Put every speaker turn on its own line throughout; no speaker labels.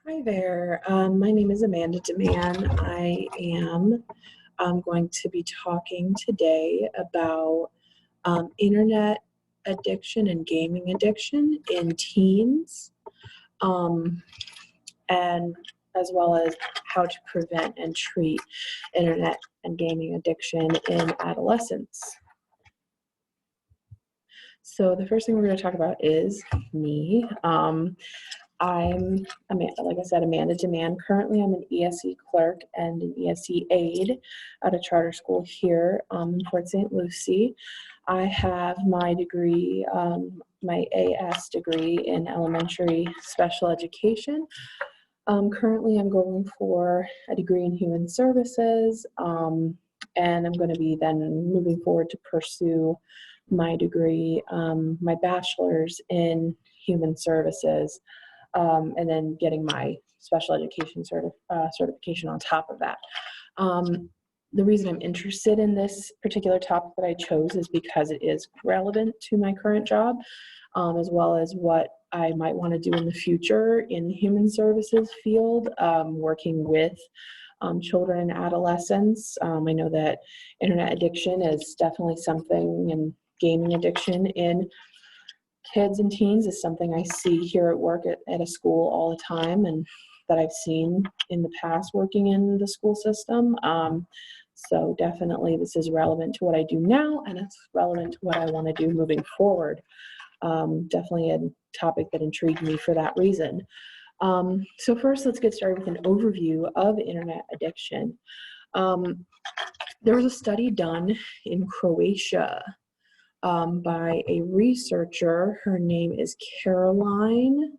Hi there. My name is Amanda DeMan. I am going to be talking today about internet addiction and gaming addiction in teens, um, and as well as how to prevent and treat internet and gaming addiction in adolescents. So the first thing we're going to talk about is me. I'm, like I said, Amanda DeMan. Currently, I'm an ESE clerk and an ESE aide at a charter school here in Port St. Lucie. I have my degree, my AS degree in elementary special education. Currently, I'm going for a degree in human services, and I'm going to be then moving forward to pursue my degree, my bachelor's in human services. And then getting my special education certification on top of that. The reason I'm interested in this particular topic that I chose is because it is relevant to my current job, as well as what I might want to do in the future in the human services field, working with children and adolescents. I know that internet addiction is definitely something, and gaming addiction in kids and teens is something I see here at work at a school all the time, and that I've seen in the past working in the school system. So definitely this is relevant to what I do now, and it's relevant to what I want to do moving forward. Definitely a topic that intrigued me for that reason. So first, let's get started with an overview of internet addiction. There was a study done in Croatia by a researcher. Her name is Caroline.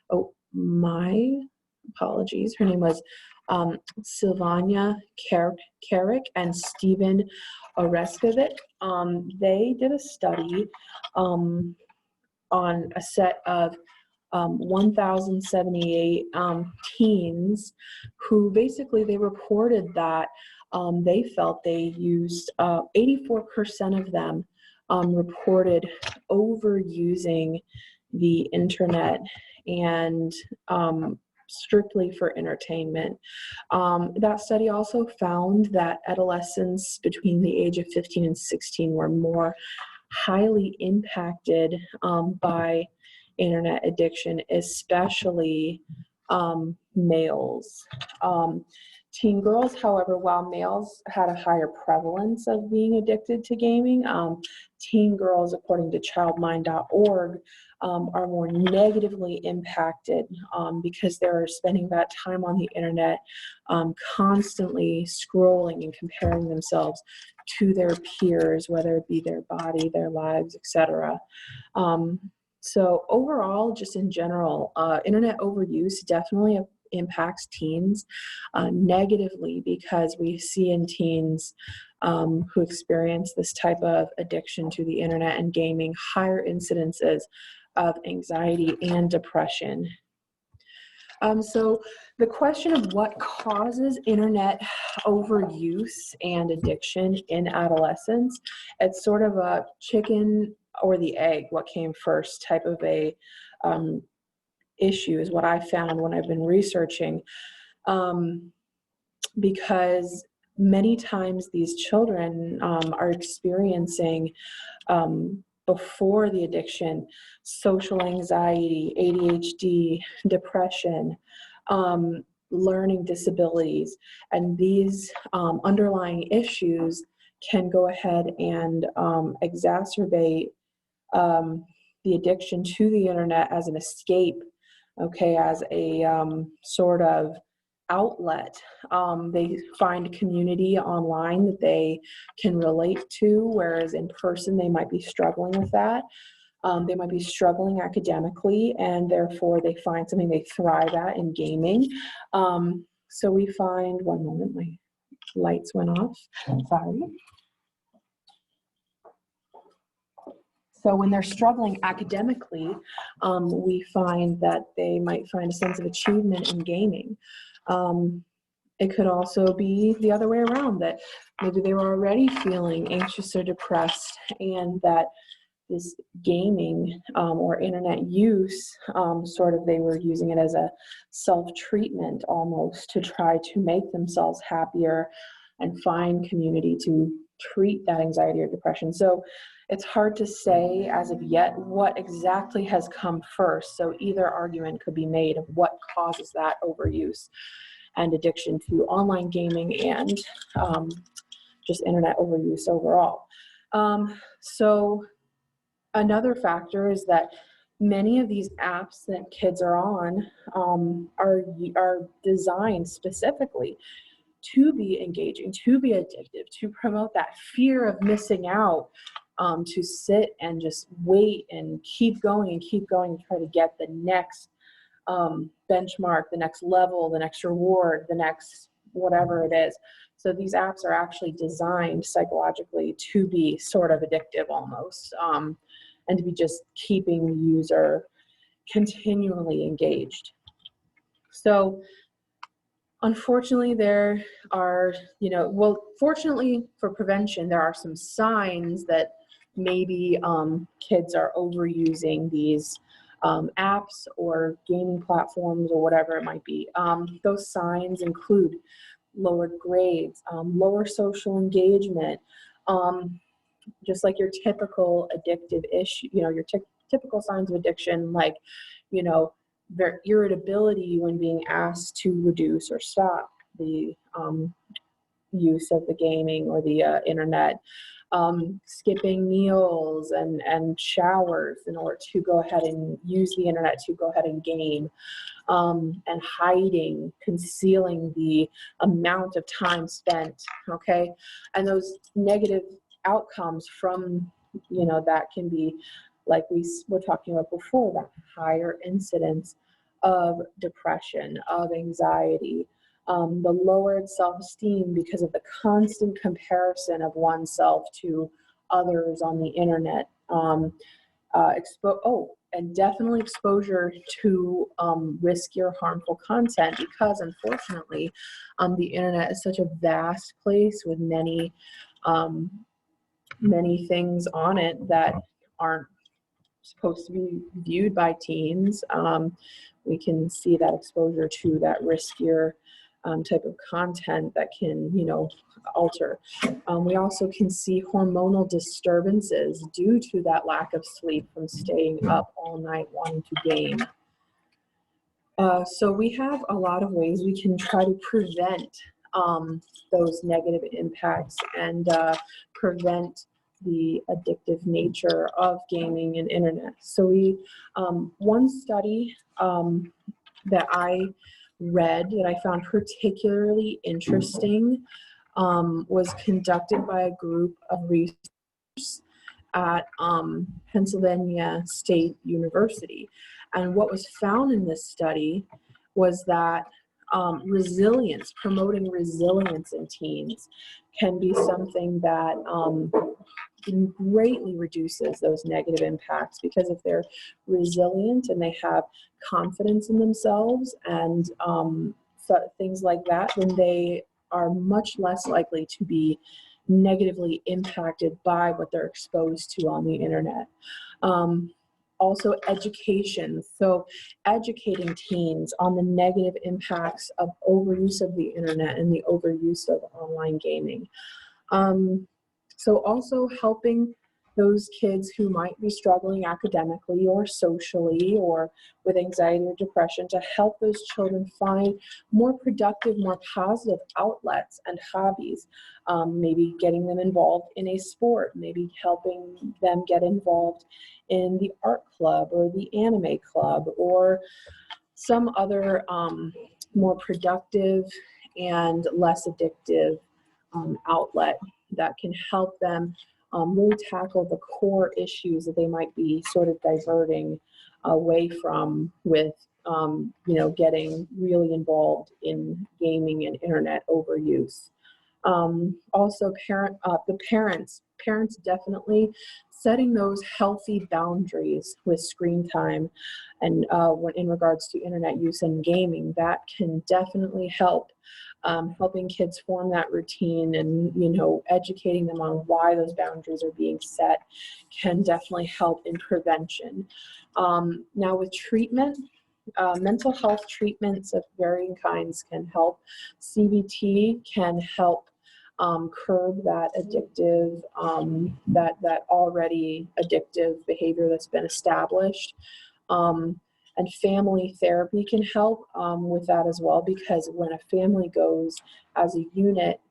Oh, my apologies. Her name was Silvana Karic and Stephen Oreskovic. They did a study on a set of 1,078 teens who basically they reported that they felt they used 84% of them reported overusing the internet and strictly for entertainment. That study also found that adolescents between the age of 15 and 16 were more highly impacted by internet addiction, especially males. Teen girls, however, while males had a higher prevalence of being addicted to gaming, teen girls, according to childmind.org, are more negatively impacted because they're spending that time on the internet, constantly scrolling and comparing themselves to their peers, whether it be their body, their lives, etc. So overall, just in general, internet overuse definitely impacts teens negatively, because we see in teens who experience this type of addiction to the internet and gaming higher incidences of anxiety and depression. So the question of what causes internet overuse and addiction in adolescence, it's sort of a chicken or the egg, what came first type of a issue is what I found when I've been researching, because many times these children are experiencing before the addiction social anxiety, ADHD, depression, learning disabilities, and these underlying issues can go ahead and exacerbate the addiction to the internet as an escape, okay, as a sort of outlet. They find community online that they can relate to, whereas in person they might be struggling with that. They might be struggling academically, and therefore they find something they thrive at in gaming. So we find, one moment, my lights went off, sorry. So when they're struggling academically, we find that they might find a sense of achievement in gaming. It could also be the other way around, that maybe they were already feeling anxious or depressed, and that this gaming or internet use, sort of they were using it as a self-treatment almost to try to make themselves happier and find community to treat that anxiety or depression. So it's hard to say as of yet what exactly has come first. So either argument could be made of what causes that overuse and addiction to online gaming and just internet overuse overall. So another factor is that many of these apps that kids are on are designed specifically to be engaging, to be addictive, to promote that fear of missing out, to sit and just wait and keep going and try to get the next benchmark, the next level, the next reward, the next whatever it is. So these apps are actually designed psychologically to be sort of addictive almost, and to be just keeping the user continually engaged. So unfortunately, there are, fortunately for prevention, there are some signs that maybe kids are overusing these apps or gaming platforms or whatever it might be. Those signs include lowered grades, lower social engagement, just like your typical addictive issue, your typical signs of addiction, like, their irritability when being asked to reduce or stop the use of the gaming or the internet, skipping meals and showers in order to go ahead and use the internet to go ahead and game, and hiding, concealing the amount of time spent, okay? And those negative outcomes from, that can be, like we were talking about before, that higher incidence of depression, of anxiety, the lowered self-esteem because of the constant comparison of oneself to others on the internet, and definitely exposure to riskier, harmful content, because unfortunately, the internet is such a vast place with many things on it that aren't supposed to be viewed by teens. We can see that exposure to that riskier type of content that can, alter. We also can see hormonal disturbances due to that lack of sleep from staying up all night wanting to game. So we have a lot of ways we can try to prevent those negative impacts and prevent the addictive nature of gaming and internet. So one study that I read that I found particularly interesting was conducted by a group of researchers at Pennsylvania State University. And what was found in this study was that promoting resilience in teens can be something that greatly reduces those negative impacts, because if they're resilient and they have confidence in themselves and things like that, then they are much less likely to be negatively impacted by what they're exposed to on the internet. Also education, so educating teens on the negative impacts of overuse of the internet and the overuse of online gaming. So also helping those kids who might be struggling academically or socially or with anxiety or depression, to help those children find more productive, more positive outlets and hobbies. Maybe getting them involved in a sport, maybe helping them get involved in the art club or the anime club or some other more productive and less addictive outlet that can help them really tackle the core issues that they might be sort of diverting away from with, getting really involved in gaming and internet overuse. Also, parents definitely setting those healthy boundaries with screen time and in regards to internet use and gaming, that can definitely help helping kids form that routine and, you know, educating them on why those boundaries are being set can definitely help in prevention. Now with treatment, mental health treatments of varying kinds can help. CBT can help curb that addictive, that already addictive behavior that's been established. And family therapy can help with that as well, because when a family goes as a unit,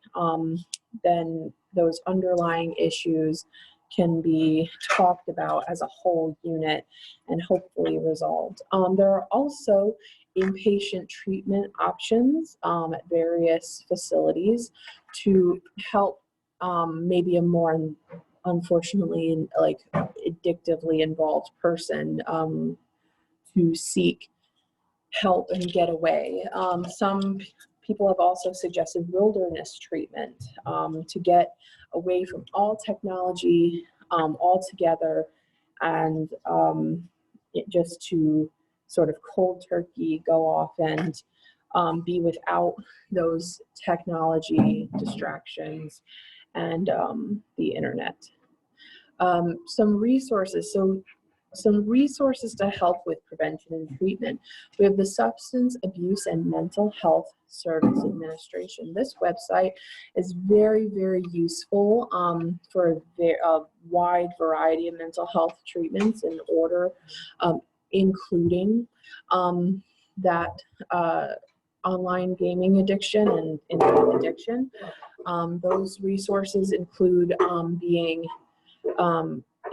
then those underlying issues can be talked about as a whole unit and hopefully resolved. There are also inpatient treatment options at various facilities to help maybe a more, unfortunately, like addictively involved person to seek help and get away. Some people have also suggested wilderness treatment to get away from all technology altogether, and just to sort of cold turkey go off and be without those technology distractions and the internet. Some resources. Some resources to help with prevention and treatment. We have the Substance Abuse and Mental Health Service Administration. This website is very, very useful for a wide variety of mental health treatments in order, including that online gaming addiction and internet addiction. Those resources include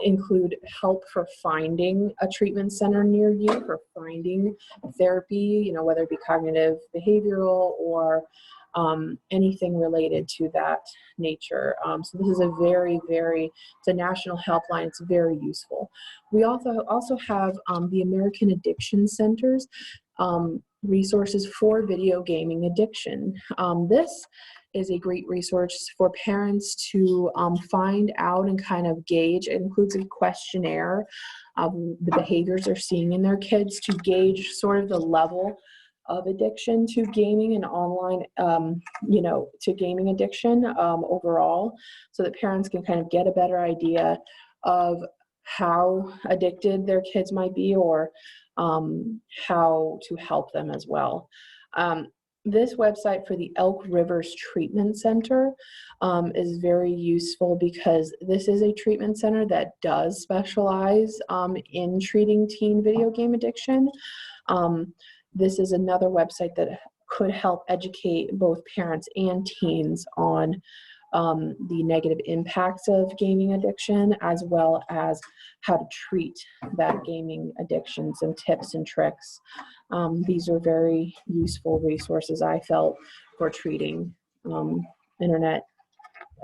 include help for finding a treatment center near you, for finding therapy, you know, whether it be cognitive behavioral or anything related to that nature. So this is a it's a national helpline. It's very useful. We also have the American Addiction Center's resources for video gaming addiction. This is a great resource for parents to find out and kind of gauge. It includes a questionnaire of the behaviors they're seeing in their kids to gauge sort of the level of addiction to gaming and online, you know, to gaming addiction overall, so that parents can kind of get a better idea of how addicted their kids might be, or how to help them as well. This website for the Elk Rivers Treatment Center is very useful, because this is a treatment center that does specialize in treating teen video game addiction. This is another website that could help educate both parents and teens on the negative impacts of gaming addiction, as well as how to treat that gaming addiction, some tips and tricks. These are very useful resources, I felt, for treating internet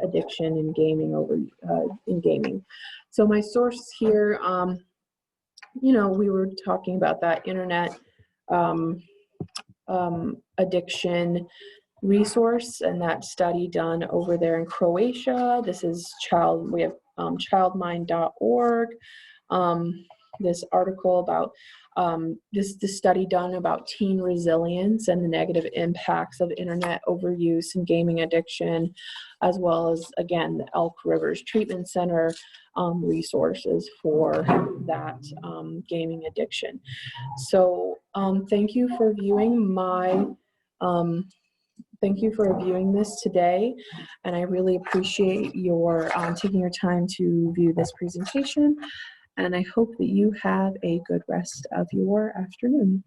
addiction and gaming in gaming. So my source here, you know, we were talking about that internet addiction resource and that study done over there in Croatia. This is we have childmind.org. This article about this study done about teen resilience and the negative impacts of internet overuse and gaming addiction, as well as, again, the Elk Rivers Treatment Center resources for that gaming addiction. So thank you for viewing this today, and I really appreciate your taking your time to view this presentation, and I hope that you have a good rest of your afternoon.